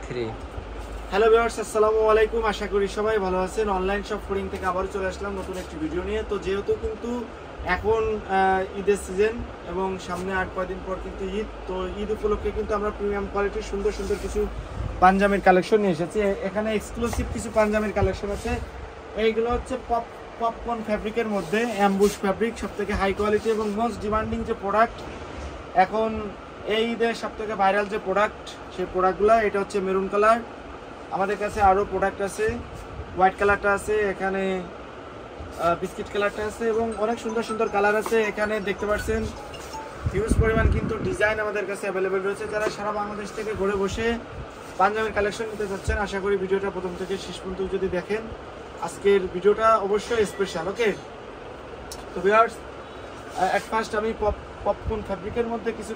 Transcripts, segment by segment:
3। Hello viewers, আসসালামু আলাইকুম। আশা করি সবাই ভালো আছেন। অনলাইন শপ ফোরিং থেকে আবারও চলে আসলাম নতুন একটি ভিডিও নিয়ে। তো যেহেতু কিন্তু এখন ঈদের সিজন এবং সামনে 8-9 দিন পর কিন্তু ঈদ, তো ঈদ উপলক্ষে কিন্তু আমরা প্রিমিয়াম কোয়ালিটির সুন্দর সুন্দর কিছু পাঞ্জাবির কালেকশন নিয়ে এসেছি। এখানে এক্সক্লুসিভ কিছু পাঞ্জাবির কালেকশন আছে। এইগুলো হচ্ছে পপকর্ন ফ্যাব্রিকের মধ্যে অ্যাম্বুশ ফ্যাব্রিক, সবথেকে হাই কোয়ালিটি এবং মোস্ট ডিমান্ডিং যে প্রোডাক্ট এখন এই ঈদের সবথেকে ভাইরাল যে প্রোডাক্ট, সেই প্রোডাক্টগুলো এটা হচ্ছে মেরুন কালার। আমাদের কাছে আরও প্রোডাক্ট আছে, হোয়াইট কালারটা আছে, এখানে বিস্কিট কালারটা আছে এবং অনেক সুন্দর সুন্দর কালার আছে। এখানে দেখতে পাচ্ছেন হিউজ পরিমাণ কিন্তু ডিজাইন আমাদের কাছে অ্যাভেলেবেল রয়েছে। যারা সারা বাংলাদেশ থেকে ঘুরে বসে পাঞ্জাবির কালেকশন নিতে যাচ্ছেন, আশা করি ভিডিওটা প্রথম থেকে শেষ পর্যন্ত যদি দেখেন, আজকের ভিডিওটা অবশ্যই স্পেশাল। ওকে, তো ভিউয়ার্স, অ্যাট ফার্স্ট আমি পপকর্ন ফ্যাব্রিকের মধ্যে কিছু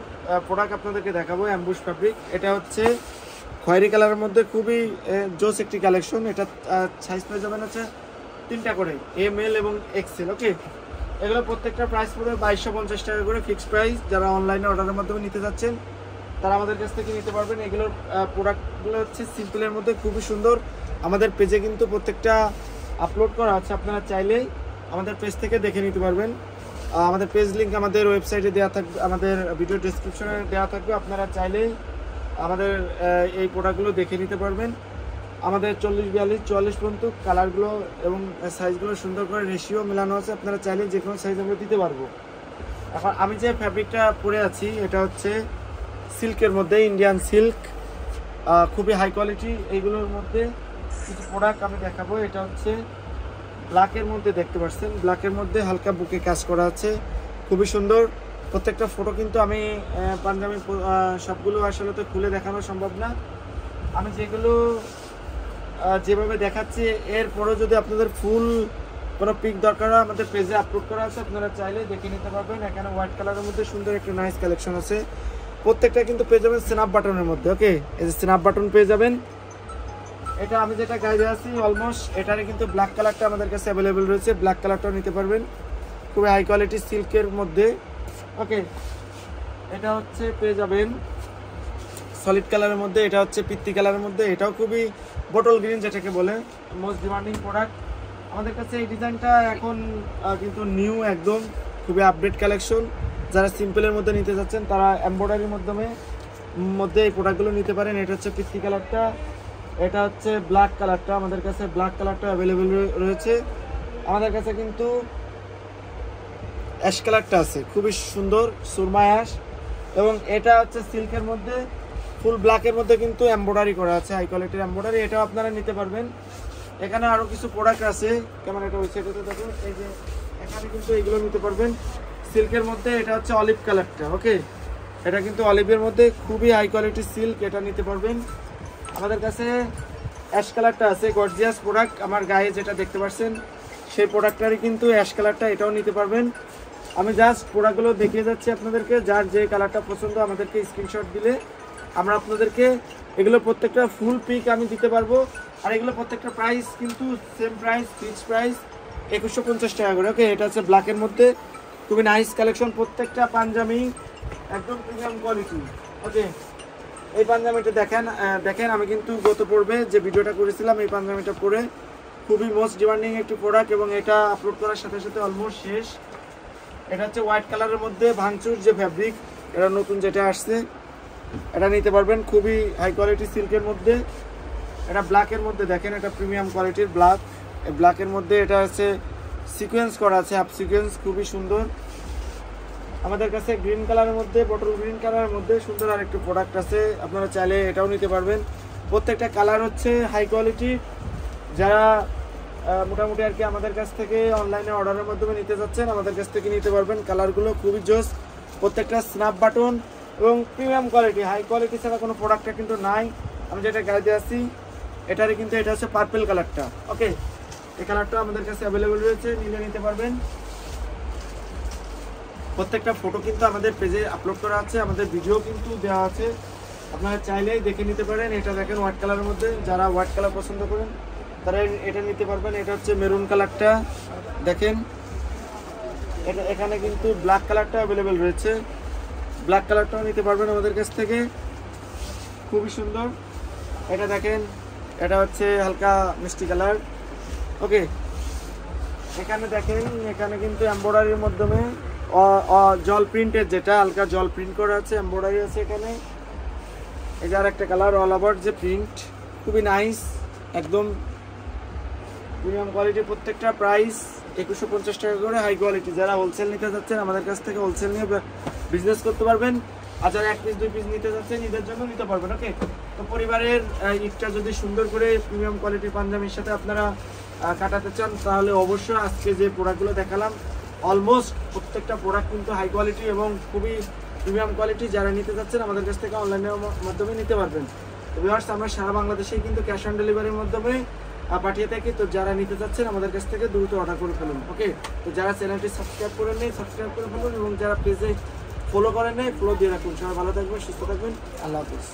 প্রোডাক্ট আপনাদেরকে দেখাবো। অ্যাম্বুশ ফ্যাব্রিক, এটা হচ্ছে খয়েরি কালারের মধ্যে খুবই জোস একটি কালেকশন। এটা সাইজ পেয়ে যাবেন হচ্ছে 3টা করে, ML এবং XL। ওকে, এগুলো প্রত্যেকটা প্রাইস পড়বে 2250 টাকা করে ফিক্সড প্রাইস। যারা অনলাইনে অর্ডারের মাধ্যমে নিতে যাচ্ছেন তারা আমাদের কাছ থেকে নিতে পারবেন। এগুলোর প্রোডাক্টগুলো হচ্ছে সিম্পলের মধ্যে খুবই সুন্দর। আমাদের পেজে কিন্তু প্রত্যেকটা আপলোড করা আছে, আপনারা চাইলেই আমাদের পেজ থেকে দেখে নিতে পারবেন। আমাদের পেজ লিঙ্ক আমাদের ওয়েবসাইটে দেওয়া থাকবে, আমাদের ভিডিও ডেসক্রিপশনে দেওয়া থাকবে। আপনারা চাইলেই আমাদের এই প্রোডাক্টগুলো দেখে নিতে পারবেন। আমাদের 40, 42, 44 পর্যন্ত কালারগুলো এবং সাইজগুলো সুন্দর করে রেশিও মেলানো আছে। আপনারা চাইলে যে কোনো সাইজ আমরা দিতে পারবো। এখন আমি যে ফ্যাব্রিকটা পরে আছি এটা হচ্ছে সিল্কের মধ্যে, ইন্ডিয়ান সিল্ক, খুবই হাই কোয়ালিটি। এইগুলোর মধ্যে কিছু প্রোডাক্ট আমি দেখাবো। এটা হচ্ছে ব্ল্যাকের মধ্যে, দেখতে পাচ্ছেন ব্ল্যাকের মধ্যে হালকা বুকে কাজ করা আছে, খুবই সুন্দর। প্রত্যেকটা ফটো কিন্তু আমি পাঞ্জাবি সবগুলো আসলে তো খুলে দেখানো সম্ভব না। আমি যেগুলো যেভাবে দেখাচ্ছি, এরপরেও যদি আপনাদের ফুল কোনো পিক দরকার হয় আমাদের পেজে আপলোড করা আছে, আপনারা চাইলে দেখে নিতে পারবেন। এখানে হোয়াইট কালারের মধ্যে সুন্দর একটা নাইস কালেকশন আছে। প্রত্যেকটা কিন্তু পেয়ে যাবেন স্ন্যাপ বাটনের মধ্যে। ওকে, এই যে স্ন্যাপ বাটন পেয়ে যাবেন। এটা আমি যেটা গায়ে আছি অলমোস্ট এটারে কিন্তু ব্ল্যাক কালারটা আমাদের কাছে অ্যাভেলেবেল রয়েছে, ব্ল্যাক কালারটাও নিতে পারবেন, খুবই হাই কোয়ালিটি সিল্কের মধ্যে। ওকে, এটা হচ্ছে পেয়ে যাবেন সলিড কালারের মধ্যে, এটা হচ্ছে পিত্তি কালারের মধ্যে, এটাও খুবই বটল গ্রিন যেটাকে বলে, মোস্ট ডিমান্ডিং প্রোডাক্ট আমাদের কাছে। এই ডিজাইনটা এখন কিন্তু নিউ, একদম খুবই আপডেট কালেকশন। যারা সিম্পলের মধ্যে নিতে চাচ্ছেন তারা এমব্রয়ডারির মধ্যে এই প্রোডাক্টগুলো নিতে পারেন। এটা হচ্ছে পিত্তি কালারটা, এটা হচ্ছে ব্ল্যাক কালারটা। আমাদের কাছে ব্ল্যাক কালারটা অ্যাভেলেবেল রয়েছে। আমাদের কাছে কিন্তু অ্যাশ কালারটা আছে, খুবই সুন্দর সুরমা অ্যাশ। এবং এটা হচ্ছে সিল্কের মধ্যে, ফুল ব্ল্যাকের মধ্যে কিন্তু এমব্রয়ডারি করা আছে, হাই কোয়ালিটির এমব্রয়ডারি। এটাও আপনারা নিতে পারবেন। এখানে আরও কিছু প্রোডাক্ট আছে, কেমন এটা হচ্ছে এটাতে দেখো, এই যে এখানে কিন্তু এইগুলো নিতে পারবেন সিল্কের মধ্যে। এটা হচ্ছে অলিভ কালারটা। ওকে, এটা কিন্তু অলিভের মধ্যে খুবই হাই কোয়ালিটির সিল্ক, এটা নিতে পারবেন। আমাদের কাছে অ্যাশ কালারটা আছে, গর্জিয়াস প্রোডাক্ট। আমার গায়ে যেটা দেখতে পাচ্ছেন সেই প্রোডাক্টটারই কিন্তু অ্যাশ কালারটা, এটাও নিতে পারবেন। আমি জাস্ট প্রোডাক্টগুলো দেখিয়ে যাচ্ছি আপনাদেরকে। যার যে কালারটা পছন্দ আমাদেরকে স্ক্রিনশট দিলে আমরা আপনাদেরকে এগুলো প্রত্যেকটা ফুল পিক আমি দিতে পারবো। আর এগুলো প্রত্যেকটা প্রাইস কিন্তু সেম প্রাইস, ফিক্সড প্রাইস 2150 টাকা করে। ওকে, এটা হচ্ছে ব্ল্যাকের মধ্যে, খুবই নাইস কালেকশন। প্রত্যেকটা পাঞ্জাবি একদম প্রিমিয়াম কোয়ালিটি। ওকে, এই পাঞ্জাবিটা দেখেন আমি কিন্তু গত পর্বে যে ভিডিওটা করেছিলাম এই পাঞ্জাবিটা পরে, খুবই মোস্ট ডিমান্ডিং একটি প্রোডাক্ট এবং এটা আপলোড করার সাথে সাথে অলমোস্ট শেষ। এটা হচ্ছে হোয়াইট কালারের মধ্যে ভাঙচুর যে ফ্যাব্রিক, এটা নতুন যেটা আসছে, এটা নিতে পারবেন, খুবই হাই কোয়ালিটি সিল্কের মধ্যে। এটা ব্ল্যাকের মধ্যে দেখেন, এটা প্রিমিয়াম কোয়ালিটির ব্ল্যাক। এই ব্ল্যাকের মধ্যে এটা হচ্ছে সিকোয়েন্স করা আছে, হাফ সিকোয়েন্স, খুবই সুন্দর। আমাদের কাছে গ্রিন কালারের মধ্যে, বটল গ্রিন কালারের মধ্যে সুন্দর আরেকটি প্রোডাক্ট আছে, আপনারা চাইলে এটাও নিতে পারবেন। প্রত্যেকটা কালার হচ্ছে হাই কোয়ালিটি। যারা মোটামুটি আর কি আমাদের কাছ থেকে অনলাইনে অর্ডারের মাধ্যমে নিতে যাচ্ছেন আমাদের কাছ থেকে নিতে পারবেন। কালারগুলো খুবই জোস, প্রত্যেকটা স্ন্যাপ বাটন এবং প্রিমিয়াম কোয়ালিটি, হাই কোয়ালিটি ছাড়া কোনো প্রোডাক্টটা কিন্তু নাই। আমি যেটা গাইতে আসছি এটারই কিন্তু এটা হচ্ছে পার্পল কালারটা। ওকে, এই কালারটা আমাদের কাছে অ্যাভেলেবেল রয়েছে, নিলে নিতে পারবেন। প্রত্যেকটা ফটো কিন্তু আমাদের পেজে আপলোড করা আছে, আমাদের ভিডিও কিন্তু দেওয়া আছে, আপনারা চাইলেই দেখে নিতে পারেন। এটা দেখেন হোয়াইট কালারের মধ্যে, যারা হোয়াইট কালার পছন্দ করেন তারা এটা নিতে পারবেন। এটা হচ্ছে মেরুন কালারটা, দেখেন এটা এখানে কিন্তু ব্ল্যাক কালারটা অ্যাভেলেবেল রয়েছে, ব্ল্যাক কালারটাও নিতে পারবেন আমাদের কাছ থেকে, খুবই সুন্দর। এটা দেখেন, এটা হচ্ছে হালকা মিষ্টি কালার। ওকে, এখানে দেখেন, এখানে কিন্তু এমব্রয়ডারির মাধ্যমে জল প্রিন্টের, যেটা হালকা জল প্রিন্ট করা আছে, এমব্রয়ডারি আছে এখানে। এই যে আরেকটা কালার, অল ওভার যে প্রিন্ট, খুবই নাইস, একদম প্রিমিয়াম কোয়ালিটি। প্রত্যেকটা প্রাইস 2150 টাকা করে, হাই কোয়ালিটি। যারা হোলসেল নিতে যাচ্ছেন আমাদের কাছ থেকে হোলসেল নিয়ে বিজনেস করতে পারবেন, আর যারা 1 পিস 2 পিস নিতে যাচ্ছেন ঈদের জন্য নিতে পারবেন। ওকে, তো পরিবারের ঈদটা যদি সুন্দর করে প্রিমিয়াম কোয়ালিটির পাঞ্জাবির সাথে আপনারা কাটাতে চান, তাহলে অবশ্যই আজকে যে প্রোডাক্টগুলো দেখালাম অলমোস্ট প্রত্যেকটা প্রোডাক্ট কিন্তু হাই কোয়ালিটি এবং খুবই প্রিমিয়াম কোয়ালিটি। যারা নিতে যাচ্ছেন আমাদের কাছ থেকে অনলাইনের মাধ্যমে নিতে পারবেন। তো ভিউয়ার্স, আমরা সারা বাংলাদেশেই কিন্তু ক্যাশ অন ডেলিভারির মাধ্যমে পাঠিয়ে থাকি। তো যারা নিতে যাচ্ছেন আমাদের কাছ থেকে দ্রুত অর্ডার করে ফেলুন। ওকে, তো যারা চ্যানেলটি সাবস্ক্রাইব করে নেই সাবস্ক্রাইব করে ফেলুন, এবং যারা পেজে ফলো করেন নেই ফলো দিয়ে রাখুন। সবাই ভালো থাকবেন, সুস্থ থাকবেন, আল্লাহ হাফিজ।